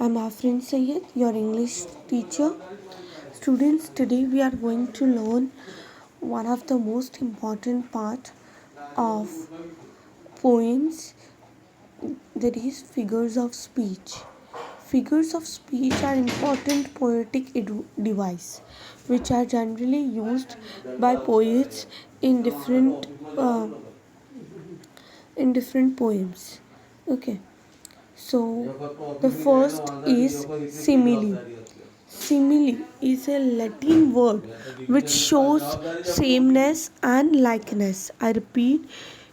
I'm Afrin Sayed, your English teacher. Students, today we are going to learn one of the most important part of poems, that is figures of speech. Figures of speech are important poetic device which are generally used by poets uh, in different poems. Okay. So the first is simile. Simile is a Latin word which shows sameness and likeness. I repeat,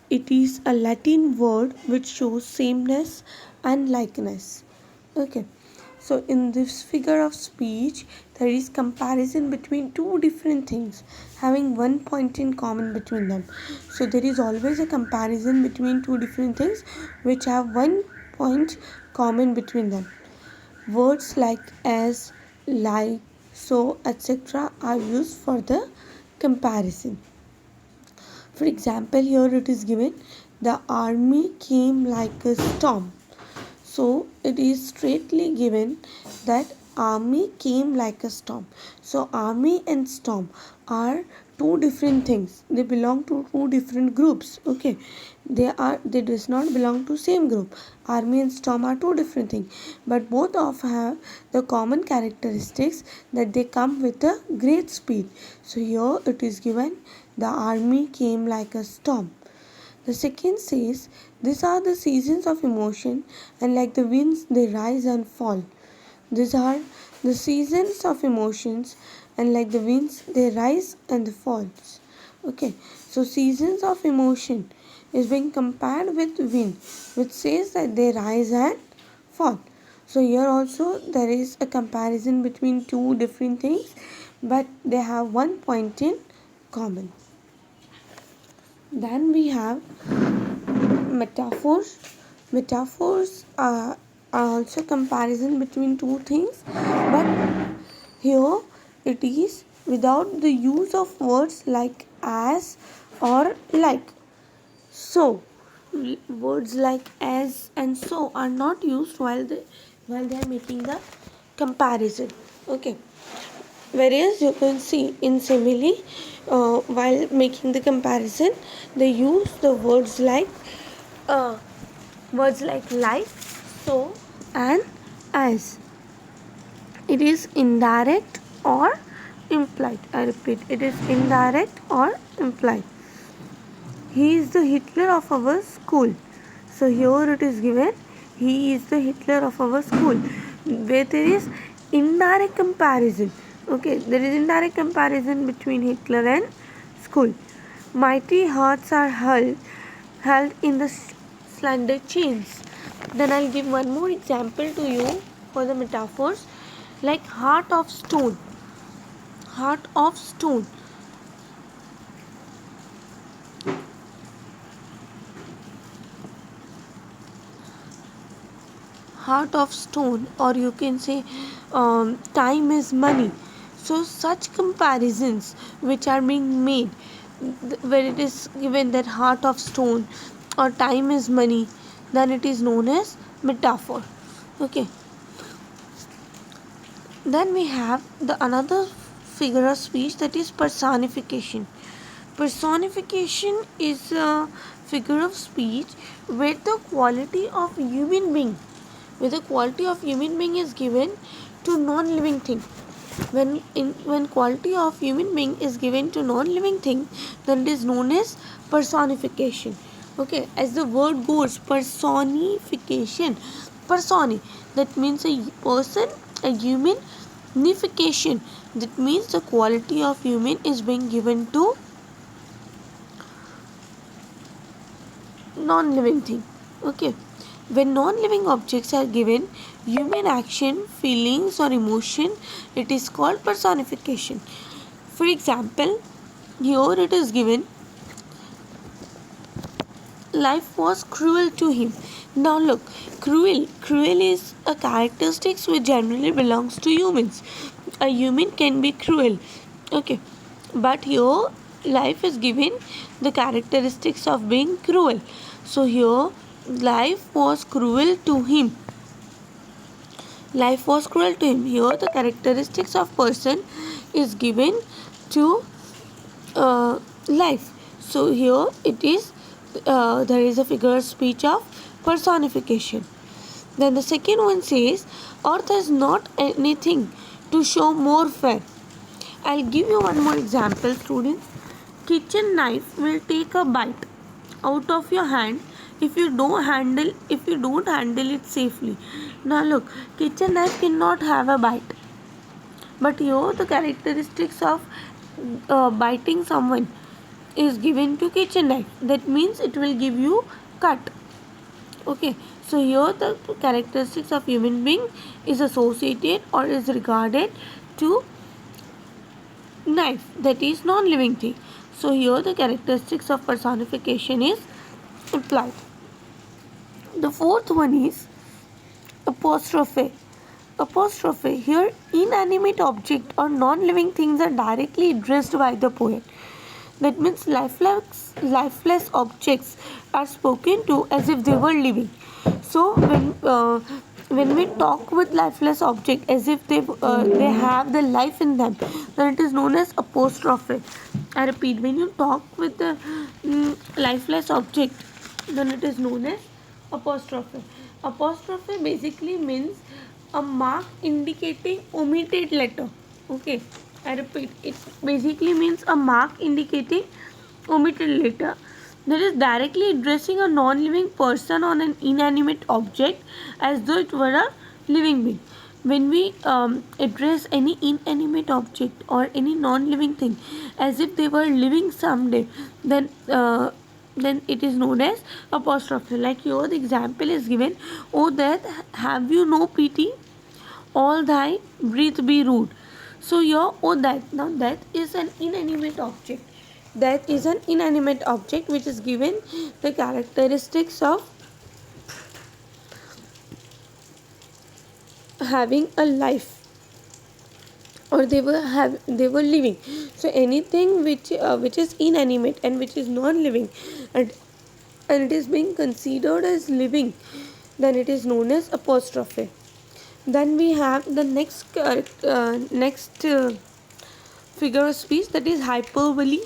it is a Latin word which shows sameness and likeness. Okay. So in this figure of speech, there is comparison between two different things having one point in common between them. So there is always a comparison between two different things which have one point common between them. Words like as, like, so, etc. are used for the comparison. For example, here it is given the army came like a storm. So it is straightly given that army came like a storm. So army and storm are two different things. They belong to two different groups. Okay, they does not belong to same group. Army and storm are two different things, but both of have the common characteristics that they come with a great speed. So here it is given the army came like a storm. The second says, these are the seasons of emotion, and like the winds, they rise and fall. These are the seasons of emotions, and like the winds, they rise and fall. Okay, so seasons of emotion is being compared with wind, which says that they rise and fall. So here also there is a comparison between two different things, but they have one point in common. Then we have metaphors. Metaphors are also comparison between two things, but here it is without the use of words like as or like. So words like as and so are not used while they are making the comparison. Okay. Whereas you can see in simile, while making the comparison, they use the uh, words like, so, and as. It is indirect or implied. I repeat, it is indirect or implied. He is the Hitler of our school. So here it is given, he is the Hitler of our school, where there is indirect comparison. Okay, there is indirect comparison between Hitler and school. Mighty hearts are held in the slender chains. Then I'll give one more example to you for the metaphors, like heart of stone. Heart of stone. Heart of stone, or you can say time is money. So such comparisons which are being made, where it is given that heart of stone or time is money, then it is known as metaphor. Okay. Then we have the another figure of speech, that is personification. Personification is a figure of speech where the quality of human being is given to non-living thing. When quality of human being is given to non-living thing, then it is known as personification. Okay, as the word goes, personification. Personi, that means a person, a human. Nification, that means the quality of human is being given to non-living thing. Okay, when non-living objects are given human action, feelings or emotion, it is called personification. For example, here it is given life was cruel to him. Now look, cruel is a characteristic which generally belongs to humans. A human can be cruel. Okay, but here life is given the characteristics of being cruel. So here life was cruel to him. Life was cruel to him. Here the characteristics of person is given to life. So here it is, there is a figure of speech of personification. Then the second one says, earth has not anything to show more fair. I'll give you one more example, students. Kitchen knife will take a bite out of your hand if you don't handle it safely. Now look, kitchen knife cannot have a bite. But here the characteristics of biting someone is given to kitchen knife. That means it will give you cut. Okay, so here the characteristics of human being is associated or is regarded to knife, that is non-living thing. So here the characteristics of personification is applied. The fourth one is apostrophe. Apostrophe. Here inanimate object or non-living things are directly addressed by the poet. That means lifeless objects are spoken to as if they were living. So when we talk with lifeless object as if they have the life in them, then it is known as apostrophe. I repeat, when you talk with the lifeless object, then it is known as apostrophe. Apostrophe basically means a mark indicating omitted letter. Okay, I repeat, it basically means a mark indicating omitted letter that is directly addressing a non-living person on an inanimate object as though it were a living being. When we address any inanimate object or any non-living thing as if they were living someday, then it is known as apostrophe. Like here the example is given, "O death, have you no pity? All thy breath be rude." So here, "O death." Now death is an inanimate object. Death is an inanimate object which is given the characteristics of having a life, or they were living. So anything which is inanimate and which is non-living, and it is being considered as living, then it is known as apostrophe. Then we have the next figure of speech, that is hyperbole.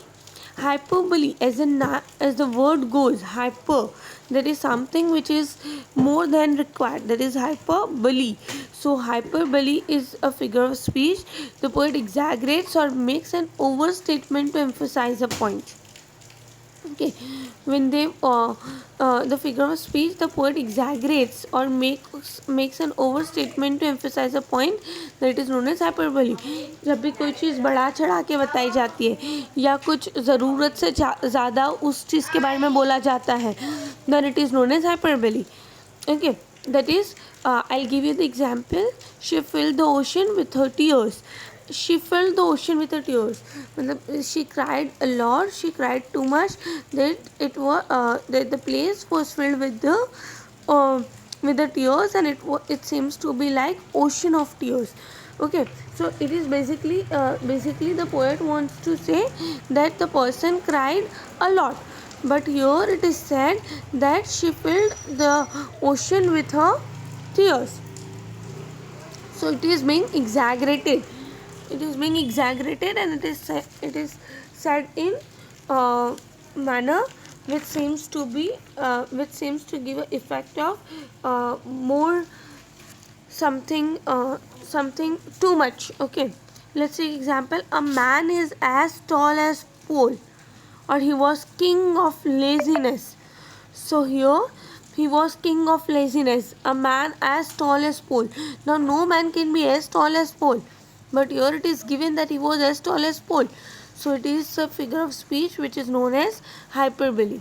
Hyperbole, as the word goes, hyper, that is something which is more than required, that is hyperbole. So hyperbole is a figure of speech. The poet exaggerates or makes an overstatement to emphasize a point. Okay, when they the figure of speech, the poet exaggerates or makes an overstatement to emphasize a point, that is known as hyperbole. जब भी कोई चीज़ बढ़ा चढ़ा के बताई जाती है या कुछ ज़रूरत से ज़्यादा उस चीज़ के बारे में बोला जाता है, then it is known as hyperbole. Okay, that is, I'll give you the example. She filled the ocean with her tears. She filled the ocean with her tears. She cried a lot. She cried too much that that the place was filled with the tears, and it seems to be like ocean of tears. Okay, so it is basically the poet wants to say that the person cried a lot, but here it is said that she filled the ocean with her tears. So it is being exaggerated. It is being exaggerated, and it is said in manner which seems to give an effect of more something too much. Okay, let's take example. A man is as tall as pole, or he was king of laziness. So here he was king of laziness. A man as tall as pole. Now no man can be as tall as pole, but here it is given that he was as tall as pole. So it is a figure of speech which is known as hyperbole.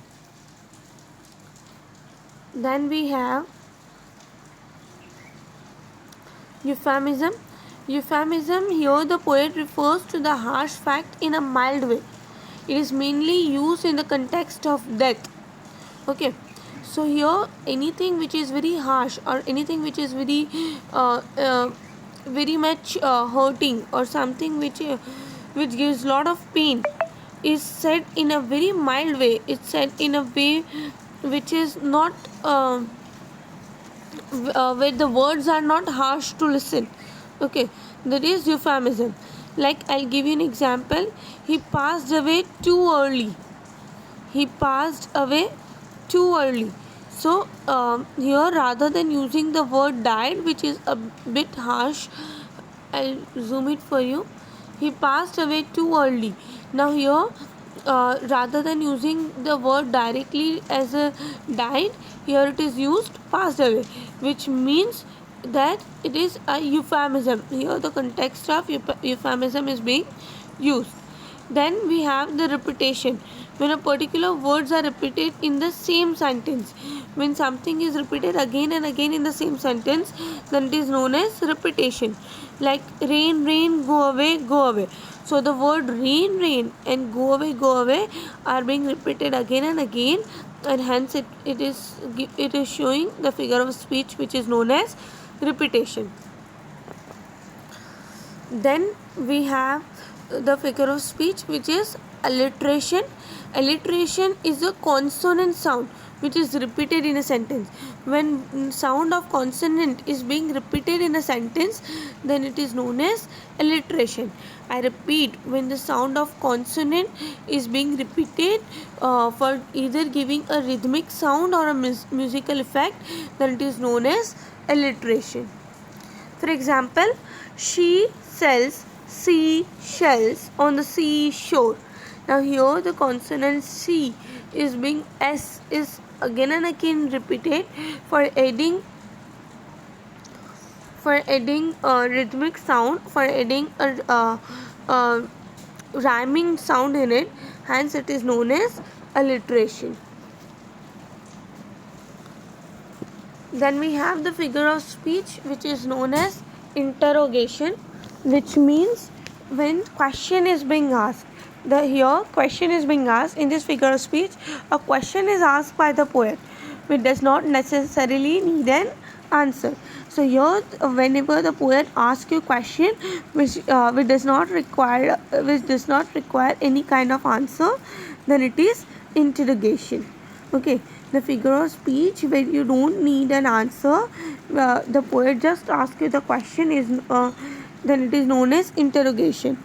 Then we have euphemism. Euphemism, here the poet refers to the harsh fact in a mild way. It is mainly used in the context of death. Okay, so here anything which is very harsh or anything which is very much hurting, or something which gives lot of pain, is said in a very mild way. It's said in a way which is not where the words are not harsh to listen. Okay, that is euphemism. Like, I'll give you an example. He passed away too early. He passed away too early. So here, rather than using the word died, which is a bit harsh, I'll zoom it for you. He passed away too early. Now here, rather than using the word directly as a died, here it is used passed away, which means that it is a euphemism. Here the context of euphemism is being used. Then we have the repetition. When a particular words are repeated in the same sentence, when something is repeated again and again in the same sentence, then it is known as repetition. Like rain, rain, go away, go away. So the word rain, rain and go away are being repeated again and again, and hence it is showing the figure of speech which is known as repetition. Then we have the figure of speech which is alliteration. Alliteration is a consonant sound which is repeated in a sentence. When sound of consonant is being repeated in a sentence, then it is known as alliteration. I repeat, when the sound of consonant is being repeated for either giving a rhythmic sound or a musical effect, then it is known as alliteration. For example, she sells seashells on the seashore. Now here the consonant C is being S is again and again repeated for adding rhythmic sound, for adding a rhyming sound in it. Hence it is known as alliteration. Then we have the figure of speech which is known as interrogation, which means when question is being asked. Here question is being asked. In this figure of speech, a question is asked by the poet which does not necessarily need an answer. So here, whenever the poet asks you a question which does not require any kind of answer, then it is interrogation. Okay, the figure of speech where you don't need an answer, the poet just asks you the question, is then it is known as interrogation.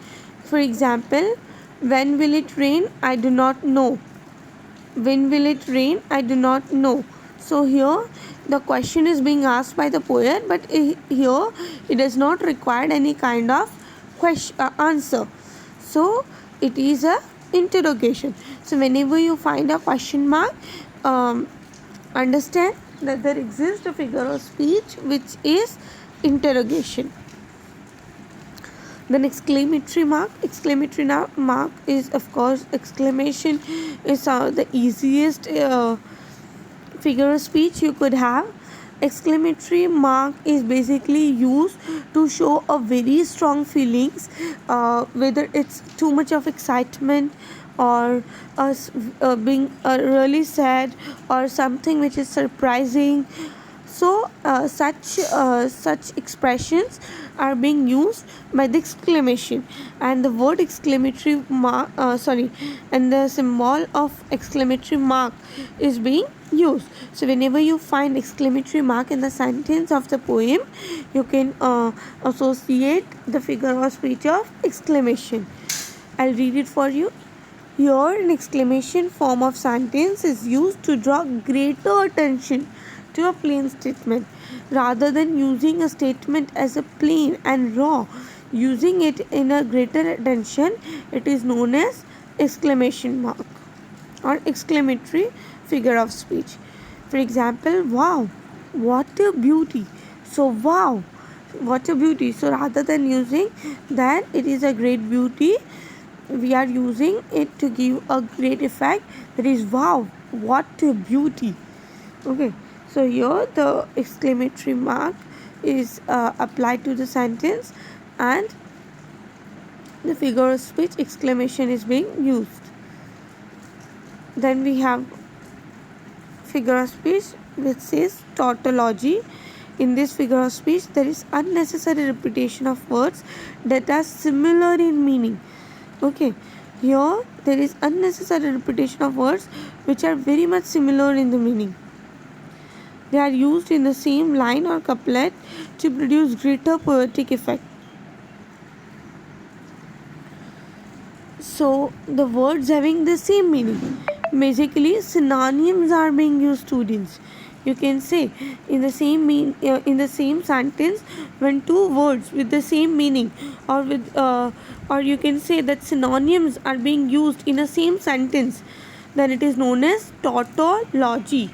For example, when will it rain? I do not know. When will it rain? I do not know. So here the question is being asked by the poet, but here it does not require any kind of answer. So it is a interrogation. So whenever you find a question mark, understand that there exists a figure of speech which is interrogation. Then exclamatory mark. Exclamatory mark is, of course, exclamation is the easiest figure of speech you could have. Exclamatory mark is basically used to show a very strong feelings, whether it's too much of excitement or being really sad or something which is surprising. So such expressions are being used by the exclamation, and the word exclamatory mark and the symbol of exclamatory mark is being used. So whenever you find exclamatory mark in the sentence of the poem, you can associate the figure of speech of exclamation. I'll read it for you. Here, an exclamation form of sentence is used to draw greater attention to a plain statement. Rather than using a statement as a plain and raw, using it in a greater attention, it is known as exclamation mark or exclamatory figure of speech. For example, wow, what a beauty. So wow, what a beauty. So rather than using that it is a great beauty, we are using it to give a great effect. That is, wow, what a beauty. Okay, so here the exclamatory mark is applied to the sentence, and the figure of speech exclamation is being used. Then we have figure of speech which says tautology. In this figure of speech, there is unnecessary repetition of words that are similar in meaning. Okay, here there is unnecessary repetition of words which are very much similar in the meaning. They are used in the same line or couplet to produce greater poetic effect. So the words having the same meaning. Basically, synonyms are being used, students. You can say in the in the same sentence, when two words with the same meaning, or you can say that synonyms are being used in a same sentence, then it is known as tautology.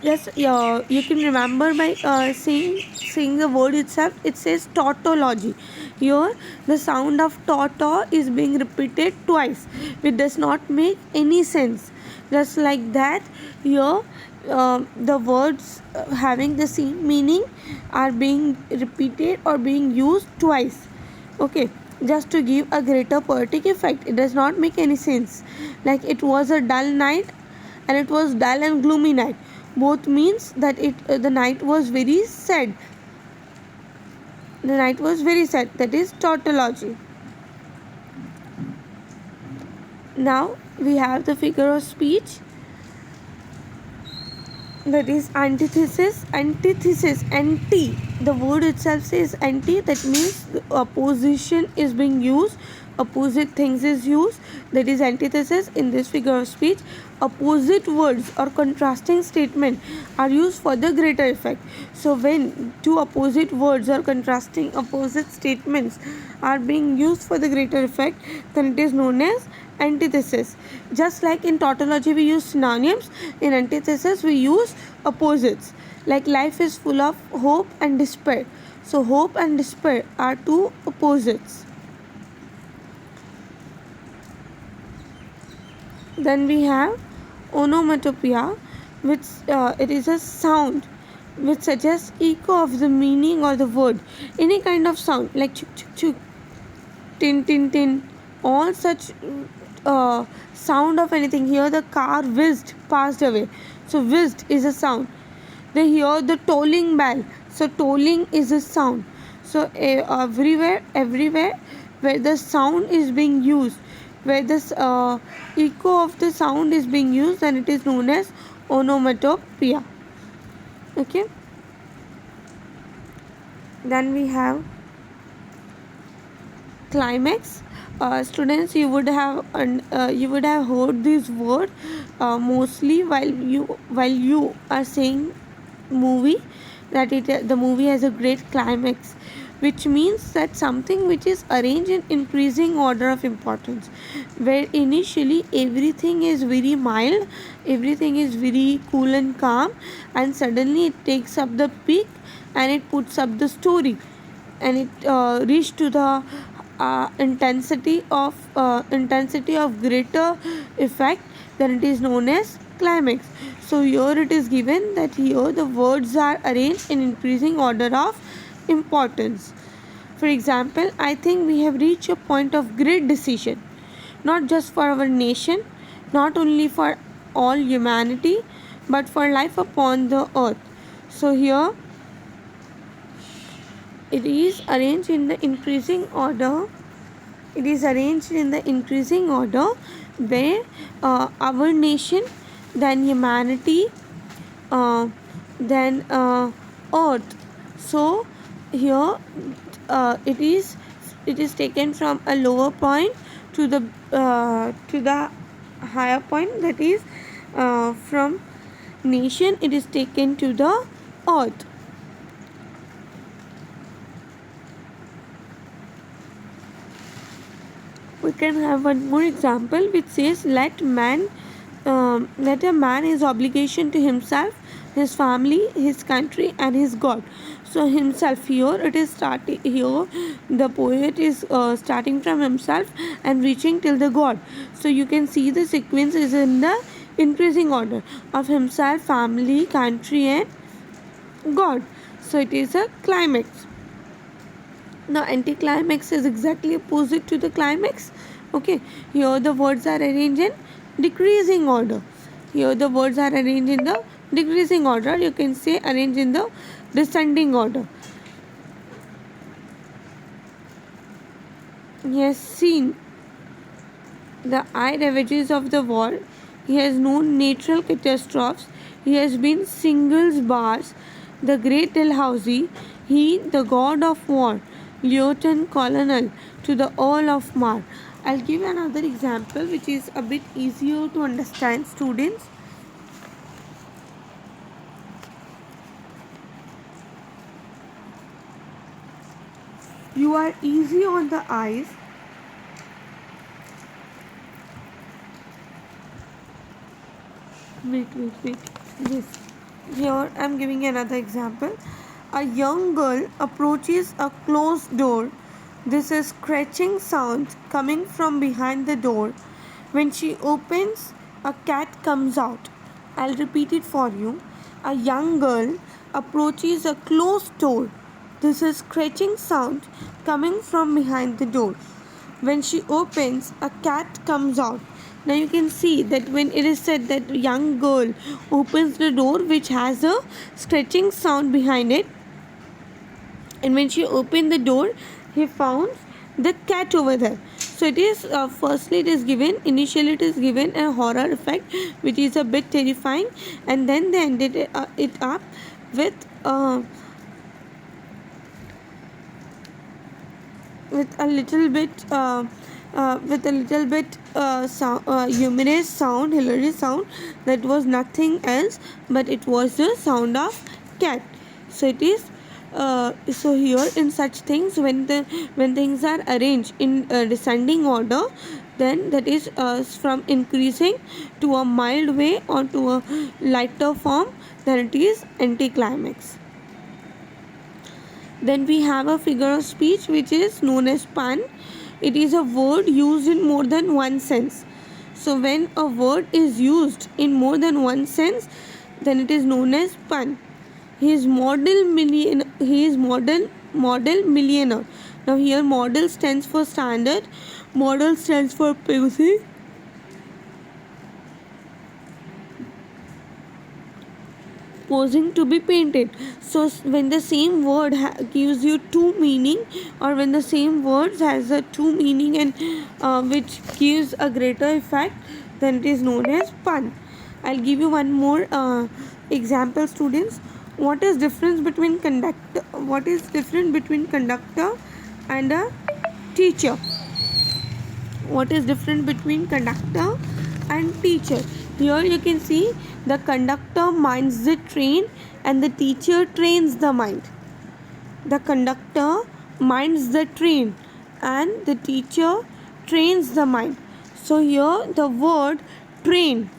Yes, you can remember by saying the word itself. It says tautology. Here, the sound of tauta is being repeated twice, which does not make any sense. Just like that, here the words having the same meaning are being repeated or being used twice. Okay, just to give a greater poetic effect. It does not make any sense. Like it was a dull night and it was dull and gloomy night. Both means that the night was very sad. The night was very sad. That is tautology. Now we have the figure of speech. That is antithesis. Antithesis. Anti. The word itself says anti. That means the opposition is being used. Opposite things is used. That is antithesis. In this figure of speech, opposite words or contrasting statement are used for the greater effect. So when two opposite words or contrasting opposite statements are being used for the greater effect, then it is known as antithesis. Just like in tautology we use synonyms, in antithesis we use opposites. Like life is full of hope and despair. So hope and despair are two opposites. Then we have onomatopoeia, which it is a sound which suggests echo of the meaning or the word. Any kind of sound like chuk chuk chuk, tin tin tin, all such sound of anything. Here the car whizzed, passed away. So whizzed is a sound. They hear the tolling bell. So tolling is a sound. So everywhere where the sound is being used, where this echo of the sound is being used, then it is known as onomatopoeia. Okay. Then we have climax. Students, you would have heard this word mostly while you are saying movie, that the movie has a great climax, which means that something which is arranged in increasing order of importance, where initially everything is very mild, everything is very cool and calm, and suddenly it takes up the peak and it puts up the story, and it reached to the intensity of greater effect, then it is known as climax. So here it is given that here the words are arranged in increasing order of importance. For example, I think we have reached a point of great decision, not just for our nation, not only for all humanity, but for life upon the earth. So here it is arranged in the increasing order. It is arranged in the increasing order, where our nation, then humanity, then earth. So here it is taken from a lower point to the higher point, that is from nation it is taken to the earth. We can have one more example which says let a man is obligation to himself, his family, his country and his God. So himself, here it is starting, here the poet is starting from himself and reaching till the God. So you can see the sequence is in the increasing order of himself, family, country and God. So it is a climax. Now anticlimax is exactly opposite to the climax. Okay, here the words are arranged in decreasing order. Here the words are arranged in the decreasing order. You can say arranged in the descending order. He has seen the eye ravages of the war. He has known natural catastrophes. He has been singles bars, the great Dalhousie, he, the god of war, Lieutenant Colonel to the Earl of Mar. I'll give another example which is a bit easier to understand, students. You are easy on the eyes. Wait. Yes. Here I'm giving another example. A young girl approaches a closed door. This is scratching sound coming from behind the door. When she opens, a cat comes out. I'll repeat it for you. A young girl approaches a closed door. This is scratching sound coming from behind the door. When she opens, a cat comes out. Now you can see that when it is said that young girl opens the door which has a scratching sound behind it, and when she opened the door, he found the cat over there. So it is firstly it is given initially it is given a horror effect which is a bit terrifying, and then they ended it up with a little bit humorous sound, hilarious sound, that was nothing else but it was the sound of cat. So it is so here in such things, when things are arranged in descending order, then that is from increasing to a mild way or to a lighter form, then it is anticlimax. Then we have a figure of speech which is known as pun. It is a word used in more than one sense. So when a word is used in more than one sense, then it is known as pun. He is model millionaire. Now here model stands for standard, model stands for PUC. Posing to be painted. So when the same word gives you two meaning, or when the same words has a two meaning and which gives a greater effect, then it is known as pun. I'll give you one more example, students. What is different between conductor and a teacher? What is different between conductor and teacher? Here you can see the conductor minds the train and the teacher trains the mind. The conductor minds the train and the teacher trains the mind. So here the word train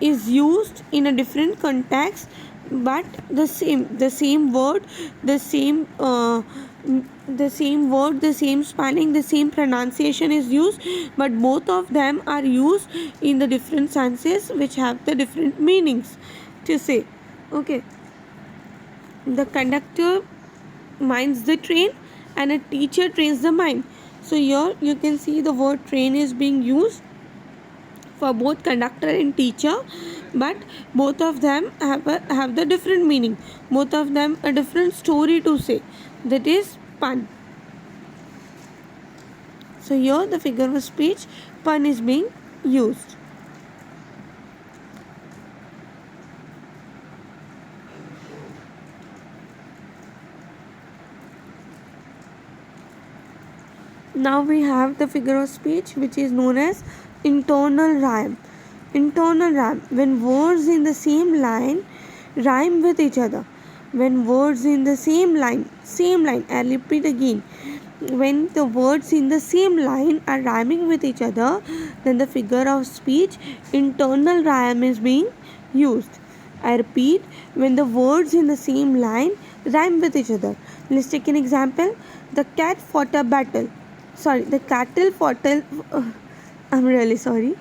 is used in a different context, but the same word, the same spelling, the same pronunciation is used, but both of them are used in the different senses which have the different meanings to say. Okay, the conductor minds the train and a teacher trains the mind. So here you can see the word train is being used for both conductor and teacher, but both of them have the different meaning, both of them a different story to say, that is pun. So here the figure of speech pun is being used. Now we have the figure of speech which is known as internal rhyme. Internal rhyme, when words in the same line rhyme with each other. When words in the same line, I repeat again, when the words in the same line are rhyming with each other, then the figure of speech internal rhyme is being used. I repeat, when the words in the same line rhyme with each other. Let's take an example. The cat fought a battle. The cattle fought a I'm really sorry.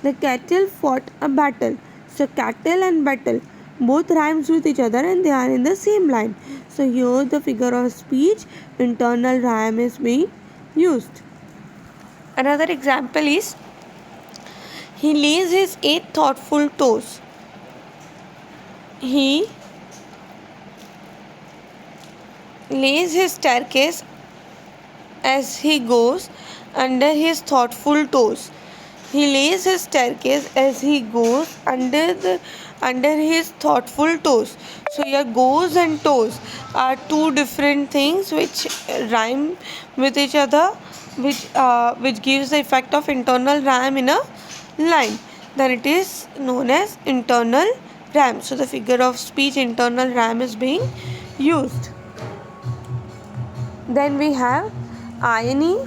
The cattle fought a battle. So cattle and battle both rhymes with each other and they are in the same line. So here the figure of speech internal rhyme is being used. Another example is, he lays his 8 thoughtful toes. He lays his staircase as he goes under his thoughtful toes. He lays his staircase as he goes under his thoughtful toes. So here goes and toes are two different things which rhyme with each other, which gives the effect of internal rhyme in a line. Then it is known as internal rhyme. So the figure of speech internal rhyme is being used. Then we have irony.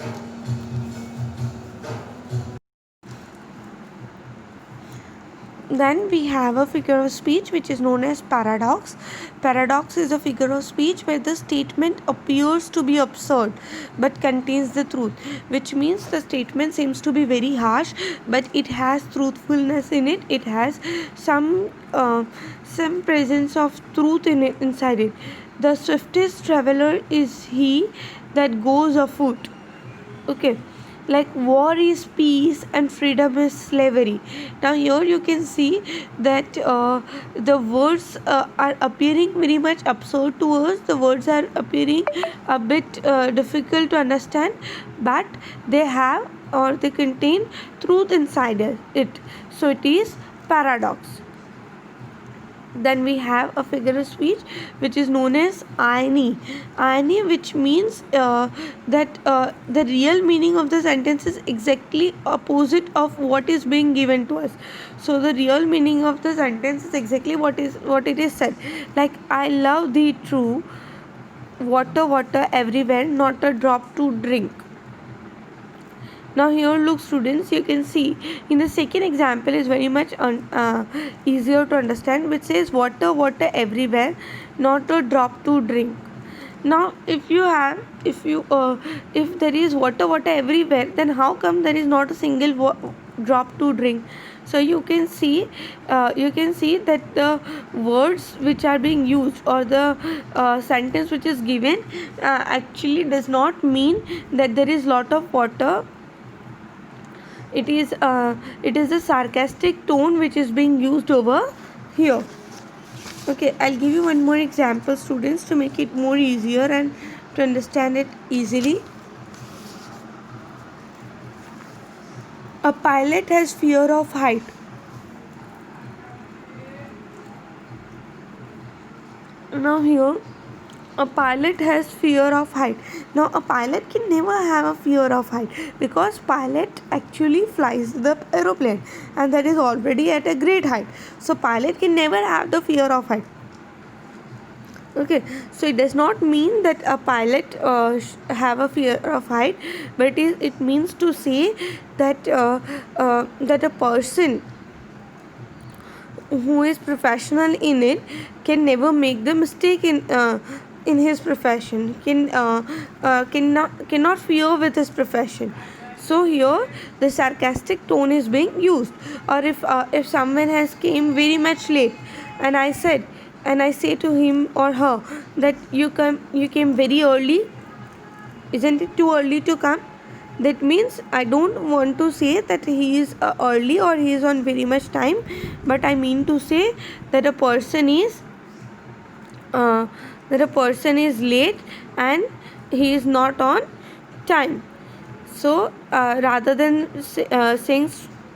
Then we have a figure of speech which is known as paradox. Paradox is a figure of speech where the statement appears to be absurd but contains the truth, which means the statement seems to be very harsh but it has truthfulness in it. It has some presence of truth in it, inside it. The swiftest traveler is he that goes afoot. Okay, like war is peace and freedom is slavery. Now here you can see that the words are appearing very much absurd to us. The words are appearing a bit difficult to understand, but they have or they contain truth inside it. So it is paradox. Then we have a figure of speech which is known as irony. Irony, which means that the real meaning of the sentence is exactly opposite of what is being given to us. So the real meaning of the sentence is exactly what it is said. Like, I love thee true, water everywhere, not a drop to drink. Now here look students, you can see in the second example is very much easier to understand, which says water everywhere, not a drop to drink. Now if there is water everywhere, then how come there is not a single drop to drink? So you can see that the words which are being used or the sentence which is given actually does not mean that there is lot of water. It is a sarcastic tone which is being used over here. Okay, I'll give you one more example, students, to make it more easier and to understand it easily. A pilot has fear of height. Now here, a pilot has fear of height. Now a pilot can never have a fear of height because pilot actually flies the aeroplane and that is already at a great height. So pilot can never have the fear of height. Okay, so it does not mean that a pilot have a fear of height, but it means to say that that a person who is professional in it can never make the mistake in his profession, cannot fear with his profession. So here the sarcastic tone is being used. Or if someone has came very much late and I say to him or her that you came very early, isn't it too early to come? That means I don't want to say that he is early or he is on very much time, but I mean to say that a person is late and he is not on time. So rather than saying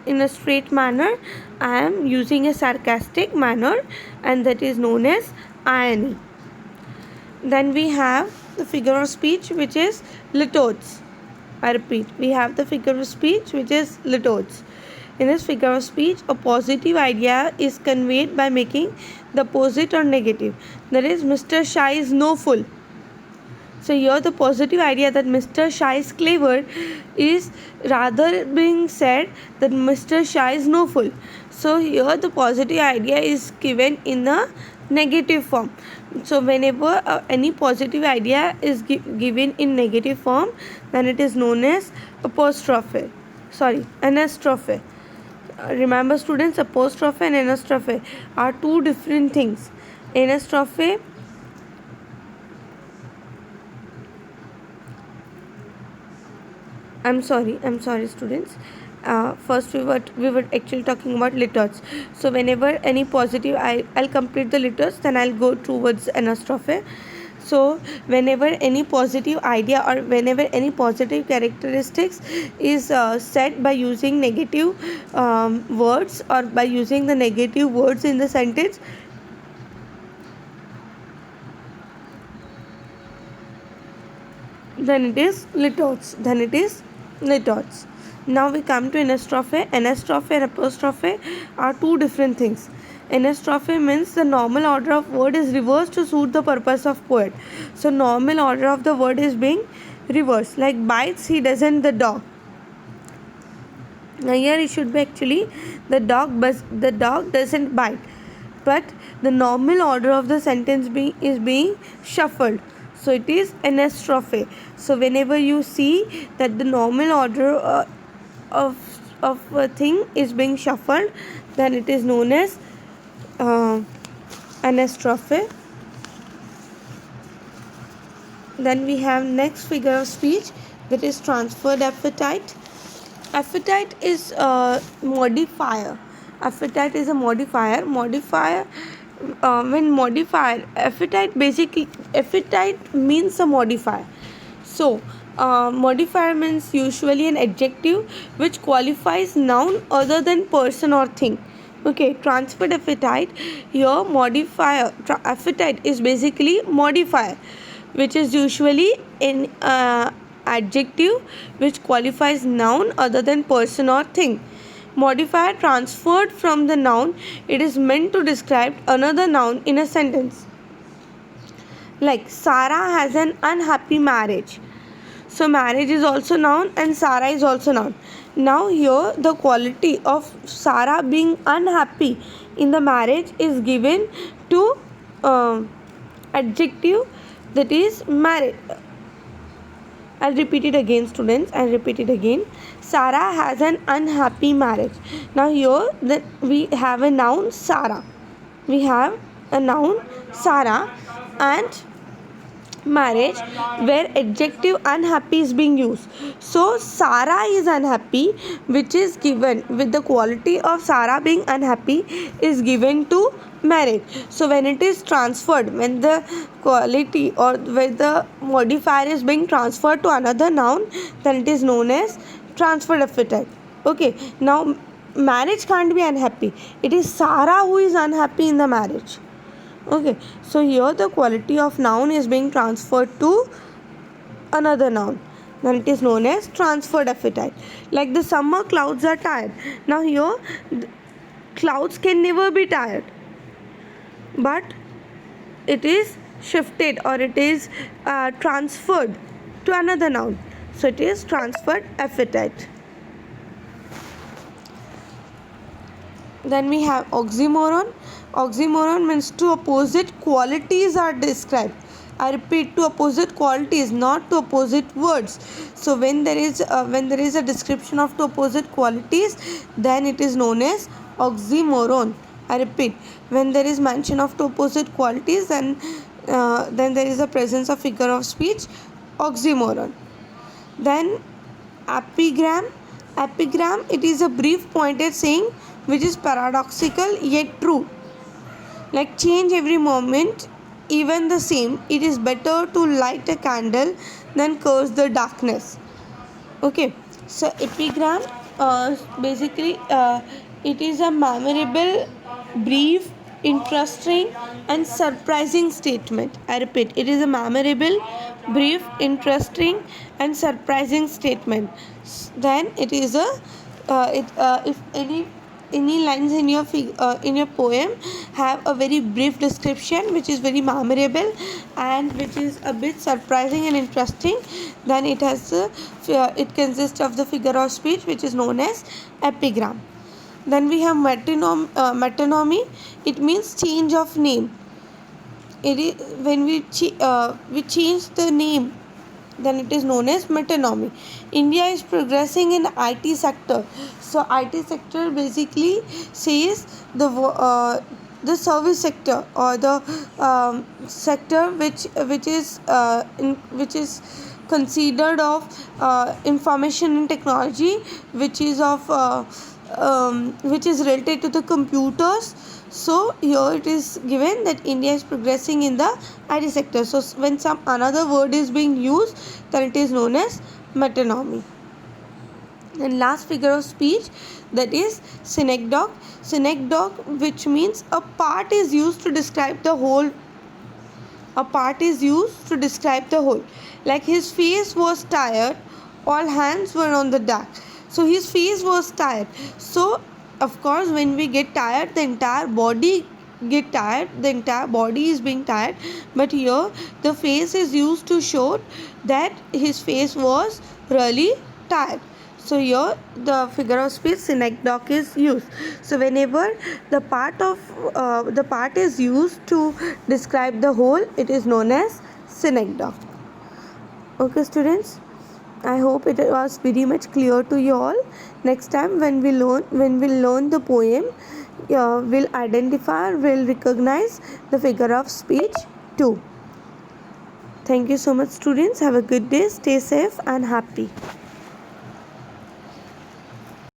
in a straight manner, I am using a sarcastic manner, and that is known as irony. Then we have the figure of speech which is litotes. I repeat, we have the figure of speech which is litotes. In this figure of speech, a positive idea is conveyed by making the opposite or negative. That is, Mr. Shah is no fool. So here the positive idea that Mr. Shah is clever is rather being said that Mr. Shah is no fool. So here the positive idea is given in a negative form. So whenever any positive idea is given in negative form, then it is known as anastrophe. Remember students, apostrophe and anastrophe are two different things. Anastrophe I'm sorry students. First we were actually talking about litotes. So whenever any positive I'll complete the litotes, then I'll go towards anastrophe. So whenever any positive idea or whenever any positive characteristics is said by using negative words or by using the negative words in the sentence, then it is litotes. Now we come to anastrophe. Anastrophe and apostrophe are two different things. Anastrophe means the normal order of word is reversed to suit the purpose of poet. So normal order of the word is being reversed. Like bites, he doesn't, the dog. Now here it should be actually the dog doesn't bite. But the normal order of the sentence is being shuffled. So it is anastrophe. So whenever you see that the normal order of a thing is being shuffled, then it is known as anastrophe. Then we have next figure of speech, that is transferred appetite. Appetite is a modifier. Appetite is a modifier. Appetite means a modifier. So modifier means usually an adjective which qualifies noun other than person or thing. Okay, transferred appetite, here modifier, appetite is basically modifier which is usually an adjective which qualifies noun other than person or thing. Modifier transferred from the noun, it is meant to describe another noun in a sentence. Like Sarah has an unhappy marriage. So marriage is also noun and Sarah is also noun. Now here the quality of Sarah being unhappy in the marriage is given to adjective, that is marriage. I'll repeat it again, students. Sarah has an unhappy marriage. Now here that we have a noun Sarah. And marriage where adjective unhappy is being used. So Sarah is unhappy, which is given with the quality of Sarah being unhappy is given to marriage. So when it is transferred, when the quality or when the modifier is being transferred to another noun, then it is known as transferred appetite. Okay, now marriage can't be unhappy. It is Sarah who is unhappy in the marriage. Okay, so here the quality of noun is being transferred to another noun, then it is known as transferred appetite. Like the summer clouds are tired. Now here clouds can never be tired, but it is shifted or it is transferred to another noun, so it is transferred appetite. Then we have oxymoron. Oxymoron means two opposite qualities are described. I repeat, two opposite qualities, not two opposite words. So when there is a description of two opposite qualities, then it is known as oxymoron. I repeat, when there is mention of two opposite qualities, then there is a presence of figure of speech, oxymoron. Then epigram. Epigram, it is a brief pointed saying which is paradoxical yet true. Like change every moment, even the same. It is better to light a candle than curse the darkness. Okay, so epigram basically it is a memorable, brief, interesting and surprising statement. I repeat, it is a memorable, brief, interesting and surprising statement. Then it is a if any lines in your poem have a very brief description which is very memorable and which is a bit surprising and interesting, then it consists of the figure of speech which is known as epigram. Then we have metonymy. It means change of name. It is when we change the name, then it is known as metonymy. India is progressing in IT sector. So IT sector basically says the service sector or the sector which is considered of information and technology, which is related to the computers. So here it is given that India is progressing in the IT sector. So when some another word is being used, then it is known as metonymy. And last figure of speech, that is synecdoche. Synecdoche, which means a part is used to describe the whole. A part is used to describe the whole. Like his face was tired, all hands were on the deck. So his face was tired. So of course when we get tired, the entire body get tired, the entire body is being tired. But here the face is used to show that his face was really tired. So here the figure of speech synecdoche is used. So whenever the part is used to describe the whole, it is known as synecdoche. Okay, students. I hope it was very much clear to you all. Next time when we learn the poem, we'll identify, we'll recognize the figure of speech too. Thank you so much, students. Have a good day. Stay safe and happy.